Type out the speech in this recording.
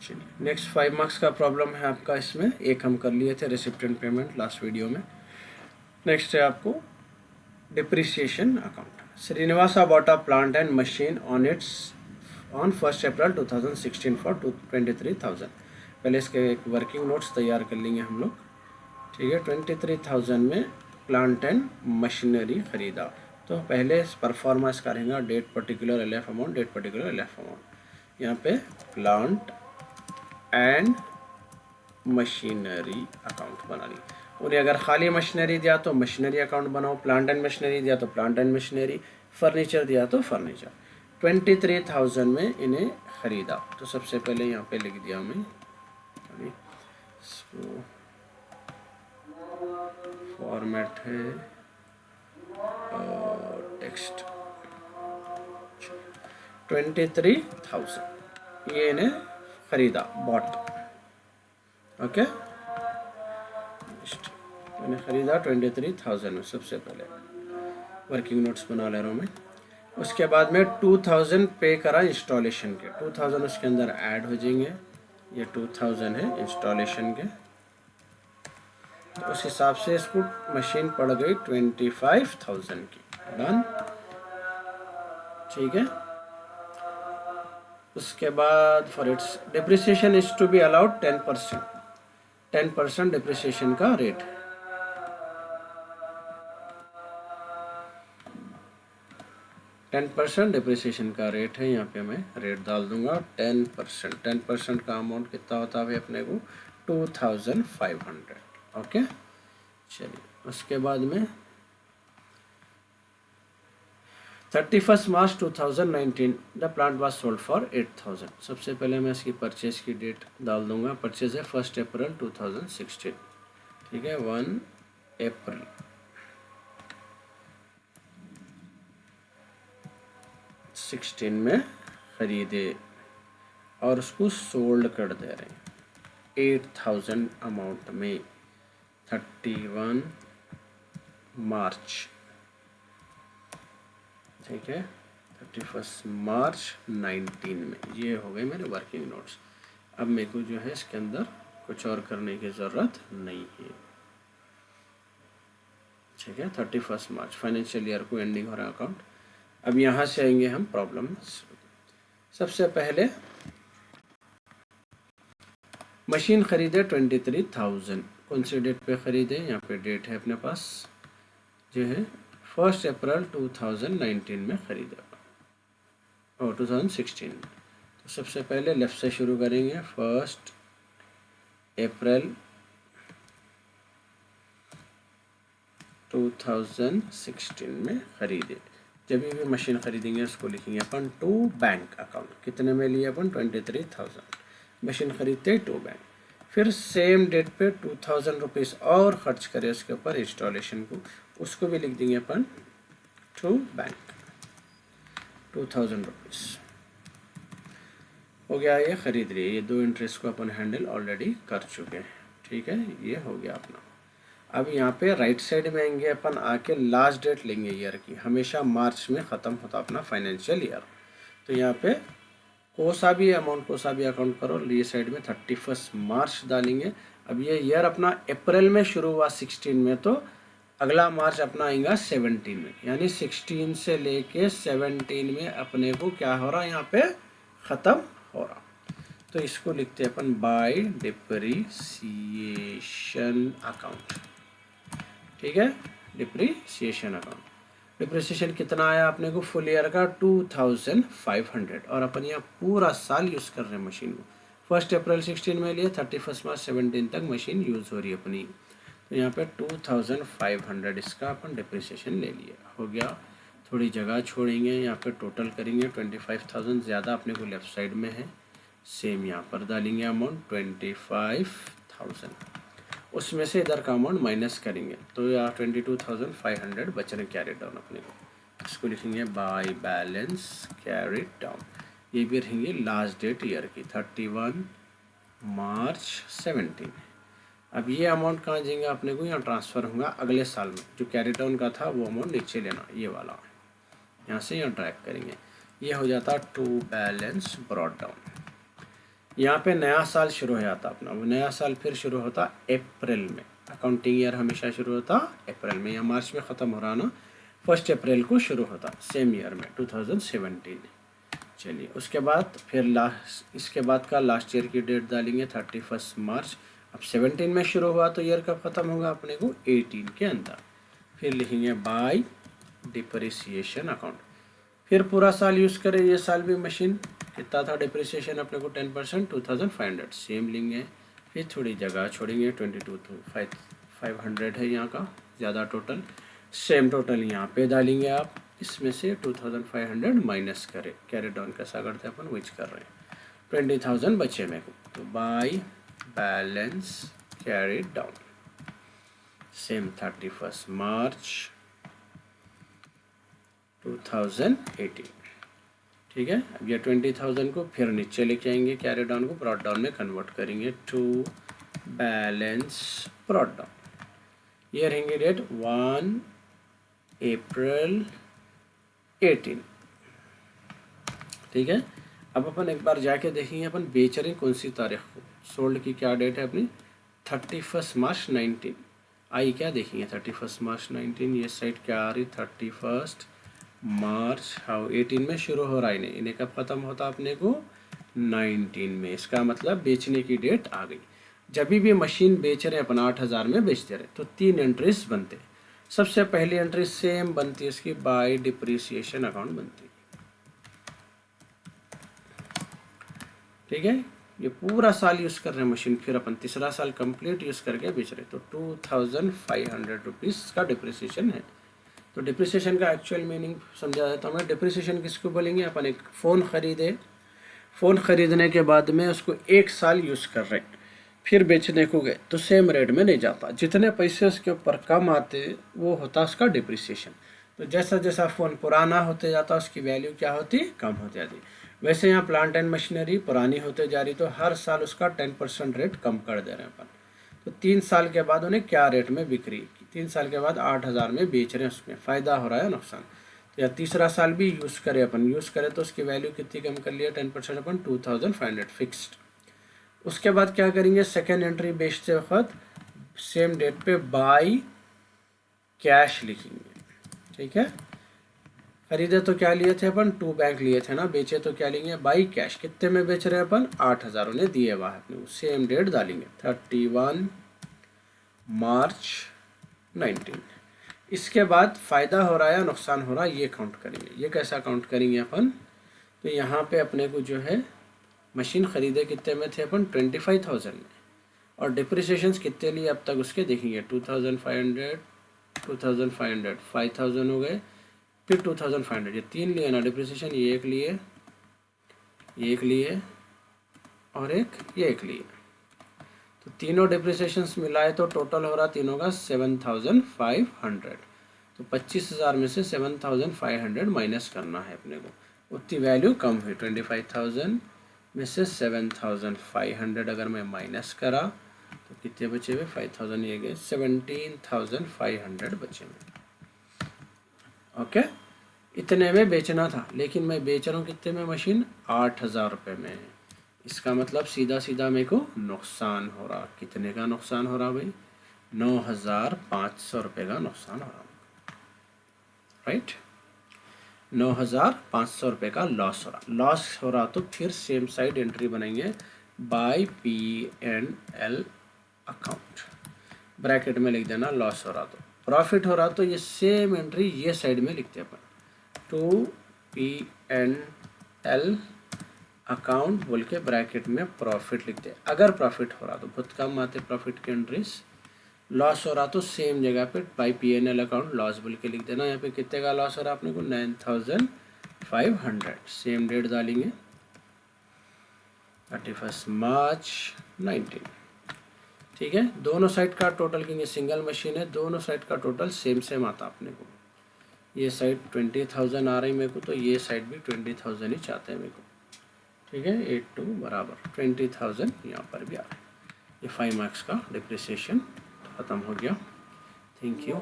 चलिए next 5 marks का problem है आपका, इसमें एक हम कर लिए थे रेसिप्टेंट पेमेंट लास्ट वीडियो में। नेक्स्ट है आपको depreciation account. Srinivasa bought a plant and machine on 1 April 2016 for 23,000। पहले इसके एक वर्किंग नोट्स तैयार कर लेंगे हम लोग, ठीक है। 23,000 में प्लांट एंड मशीनरी खरीदा, तो पहले परफॉर्मेंस का रहेगा date particular LF amount, date particular LF amount. यहाँ पे प्लांट एंड मशीनरी अकाउंट बना ली। उन्हें अगर खाली मशीनरी दिया तो मशीनरी अकाउंट बनाओ, प्लांट एंड मशीनरी दिया तो प्लांट एंड मशीनरी, फर्नीचर दिया तो फर्नीचर। 23,000 में इन्हें खरीदा, तो सबसे पहले यहाँ पे लिख दिया मैं इसको, फॉर्मेट है टेक्स्ट। 23,000 ये इन्हें खरीदा, बॉट, ओके। मैंने खरीदा 23,000 में, सबसे पहले वर्किंग नोट्स बना ले रहा हूँ मैं। उसके बाद में 2,000 पे करा इंस्टॉलेशन के, 2,000 उसके अंदर ऐड हो जाएंगे, ये 2,000 है इंस्टॉलेशन के, तो उस हिसाब से इसको मशीन पड़ गई 25,000 की, डन, ठीक है। उसके बाद for its depreciation is to be allowed 10%, 10% depreciation का रेट, 10% डिप्रिसिएशन का रेट है। यहाँ पे मैं रेट डाल दूंगा 10%। 10% का अमाउंट कितना होता है अपने को 2,500, ओके। चलिए उसके बाद में 31 मार्च 2019 the plant was sold for 8,000। सबसे पहले मैं इसकी परचेज की डेट डाल दूंगा, परचेज है 1 अप्रैल 2016, ठीक है, 1 अप्रैल। में खरीदे और उसको सोल्ड कर दे रहे हैं 8,000 अमाउंट में 31 मार्च, ठीक है, 31 मार्च 19 में। ये हो गए मेरे वर्किंग नोट्स। अब मेरे को जो है इसके अंदर कुछ और करने की ज़रूरत नहीं है, ठीक है। 31 मार्च फाइनेंशियल ईयर को एंडिंग हो रहा है अकाउंट। अब यहाँ से आएंगे हम प्रॉब्लम। सबसे पहले मशीन खरीदे 23,000, कौन सी डेट पे खरीदे, यहाँ पे डेट है अपने पास जो है 1 अप्रैल 2019 में खरीदा, और 2016 में। तो सबसे पहले लेफ्ट से शुरू करेंगे, 1 अप्रैल 2016 में खरीदे। जब भी मशीन खरीदेंगे उसको लिखेंगे अपन टू बैंक अकाउंट। कितने में लिए अपन 23,000, मशीन खरीदते टू बैंक। फिर सेम डेट पे 2,000 रुपीज़ और ख़र्च करें उसके ऊपर इंस्टॉलेशन को, उसको भी लिख देंगे अपन टू बैंक 2,000 रुपीज़। हो गया, ये ख़रीद लिए। ये दो इंटरेस्ट को अपन हैंडल ऑलरेडी कर चुके हैं, ठीक है, ये हो गया अपना। अब यहाँ पे राइट साइड में आएंगे अपन, आके लास्ट डेट लेंगे ईयर की। हमेशा मार्च में ख़त्म होता अपना फाइनेंशियल ईयर, तो यहाँ पे कोसा भी अमाउंट, कोसा भी अकाउंट करो, ये साइड में 31 मार्च डालेंगे। अब ये ईयर अपना अप्रैल में शुरू हुआ 16 में, तो अगला मार्च अपना आएगा 17 में, यानी 16 से लेके 17 में अपने को क्या हो रहा है, यहाँ पे ख़त्म हो रहा। तो इसको लिखते हैं अपन बाय डिप्रिसिएशन अकाउंट, ठीक है, डिप्रिसिएशन अकाउंट। डिप्रिसिएशन कितना आया अपने को फुल ईयर का 2,500, और अपन यहाँ पूरा साल यूज़ कर रहे हैं मशीन को। 1 अप्रैल 16 में लिए, 31 मार्च 17 तक मशीन यूज़ हो रही है अपनी। तो यहाँ पे 2,500 इसका अपन डिप्रिसिएशन ले लिया, हो गया। थोड़ी जगह छोड़ेंगे, यहाँ पे टोटल करेंगे 25,000, ज़्यादा अपने को लेफ़्ट साइड में है, सेम यहाँ पर डालेंगे अमाउंट 25,000, उसमें से इधर का अमाउंट माइनस करेंगे, तो यहाँ 22,500 बच रहे कैरी डाउन अपने को। इसको लिखेंगे बाय बैलेंस कैरी डाउन। ये भी रहेंगे लास्ट डेट ईयर की 31 मार्च 17। अब ये अमाउंट कहाँ जाएंगे अपने को, यहाँ ट्रांसफ़र होगा अगले साल में। जो कैरी डाउन का था वो अमाउंट नीचे लेना, ये वाला यहाँ से यहाँ ड्रैग करेंगे, ये हो जाता टू बैलेंस ब्रॉट डाउन। यहाँ पे नया साल शुरू हो जाता अपना, वो नया साल फिर शुरू होता अप्रैल में। अकाउंटिंग ईयर हमेशा शुरू होता अप्रैल में या मार्च में ख़त्म हो रहा ना, 1 अप्रैल को शुरू होता सेम ईयर में 2017। चलिए उसके बाद फिर इसके बाद का लास्ट ईयर की डेट डालेंगे 31 मार्च। अब 17 में शुरू हुआ तो ईयर कब ख़त्म होगा अपने को 18 के अंदर। फिर लिखेंगे बाय डिप्रिसिएशन अकाउंट। फिर पूरा साल यूज़ करें, ये साल भी मशीन कितना था डिप्रिसिएशन अपने को 10%, 2500 सेम लेंगे। फिर थोड़ी जगह छोड़ेंगे, 22 तो 500 है यहाँ का ज़्यादा टोटल, सेम टोटल यहाँ पे डालेंगे आप। इसमें से 2500 माइनस करें, कैरी डाउन कैसा करते हैं अपन विच कर रहे हैं, 20,000 बचे मेरे को। तो by balance carry down same 31 मार्च 2018। ठीक है, अब ये 20,000 को फिर नीचे लेके आएंगे, कैरी डाउन को ब्रॉड डाउन में कन्वर्ट करेंगे टू बैलेंस ब्रॉड डाउन। ये रहेंगे डेट 1 अप्रैल 18। ठीक है, अब अपन एक बार जाके देखेंगे अपन बेच रहे हैं कौन सी तारीख को, सोल्ड की क्या डेट है अपनी 31 मार्च 19। आई क्या देखेंगे 31 मार्च 19, ये साइड क्या आ रही 31 मार्च, हाँ 18 में शुरू हो रहा है, इन्हें कब ख़त्म होता अपने को 19 में। इसका मतलब बेचने की डेट आ गई। जब भी मशीन बेच रहे अपन 8,000 में बेचते रहे तो 3 एंट्रीज बनते। सबसे पहली एंट्री सेम बनती है इसकी बाय डिप्रिसिएशन अकाउंट बनती है। ठीक है, ये पूरा साल यूज़ कर रहे हैं मशीन, फिर अपन तीसरा साल कंप्लीट यूज़ करके बेच रहे तो 2,500 रुपीज़ का डिप्रिसिएशन है। तो डिप्रिसिएशन का एक्चुअल मीनिंग समझा जाता है। डिप्रिसिएशन किसको बोलेंगे, अपन एक फ़ोन ख़रीदे, फ़ोन ख़रीदने के बाद में उसको 1 साल यूज़ कर रहे, फिर बेचने को गए तो सेम रेट में नहीं जाता, जितने पैसे उसके ऊपर कम आते वो होता उसका डिप्रिसिएशन। तो जैसा जैसा फ़ोन पुराना होते जाता उसकी वैल्यू क्या होती, कम होती जाती। वैसे यहाँ प्लांट एंड मशीनरी पुरानी होते जा रही तो हर साल उसका 10% रेट कम कर दे रहे हैं अपन। तो 3 साल के बाद उन्हें क्या रेट में बिक्री, 3 साल के बाद 8,000 में बेच रहे हैं, उसमें फ़ायदा हो रहा है नुकसान। तो या तीसरा साल भी यूज़ करें अपन, यूज़ करें तो उसकी वैल्यू कितनी कम कर लिया 10% अपन 2,500 फिक्स्ड। उसके बाद क्या करेंगे, सेकेंड एंट्री बेचते वक्त सेम डेट पे बाय कैश लिखेंगे। ठीक है, खरीदे तो क्या लिए थे अपन 2 बैंक लिए थे ना, बेचे तो क्या लेंगे बाय कैश। कितने में बेच रहे हैं अपन 8,000 उन्हें दिए हुआ है अपने, सेम डेट डालेंगे 31 मार्च 19। इसके बाद फ़ायदा हो रहा है या नुकसान हो रहा है ये काउंट करेंगे। ये कैसा काउंट करेंगे अपन, तो यहाँ पे अपने को जो है मशीन ख़रीदे कितने में थे अपन 25,000 में, और डिप्रिसिएशन कितने लिए अब तक उसके देखेंगे 2,500 5,000 हो गए, फिर 2,500, ये 3 लिए ना डिप्रिसिएशन, ये एक लिए, ये एक लिए और ये एक लिए। तो तीनों डिप्रिसिएशंस मिलाए तो टोटल हो रहा तीनों का 7,500। तो 25,000 में से 7,500 माइनस करना है अपने को, उतनी वैल्यू कम हुई। 25,000 में से 7,500 अगर मैं माइनस करा तो कितने बचे हुए 5,000, ये गए 17,500 बचे हुए। ओके, इतने में बेचना था, लेकिन मैं बेच रहा हूँ कितने में मशीन 8,000 रुपये में। इसका मतलब सीधा सीधा मेरे को नुकसान हो रहा। कितने का नुकसान हो रहा भाई, 9,500 रुपये का नुकसान हो रहा, राइट। 9,500 रुपये का लॉस हो रहा। लॉस हो रहा तो फिर सेम साइड एंट्री बनाएंगे बाय P&L अकाउंट, ब्रैकेट में लिख देना लॉस हो रहा। तो प्रॉफिट हो रहा तो ये सेम एंट्री ये साइड में लिखते हैं अपन, टू P&L अकाउंट बोल के ब्रैकेट में प्रॉफिट लिखते हैं। अगर प्रॉफिट हो रहा तो बहुत कम आते प्रॉफिट के एंट्रीज, लॉस हो रहा तो सेम जगह पे बाय P&L अकाउंट लॉस बोल के लिख देना। यहाँ पे कितने का लॉस हो रहा अपने को 9,500, सेम डेट डालेंगे 31 मार्च 19। ठीक है, दोनों साइड का टोटल, क्योंकि सिंगल मशीन है दोनों साइड का टोटल सेम सेम आता अपने को। ये साइड 20,000 आ रही मेरे को, तो ये साइड भी 20,000 ही चाहते हैं मेरे को। ठीक है, 8 2 बराबर 20,000 यहाँ पर भी आ रहा है। ये 5 मार्क्स का डिप्रिसिएशन ख़त्म हो गया। Thank you.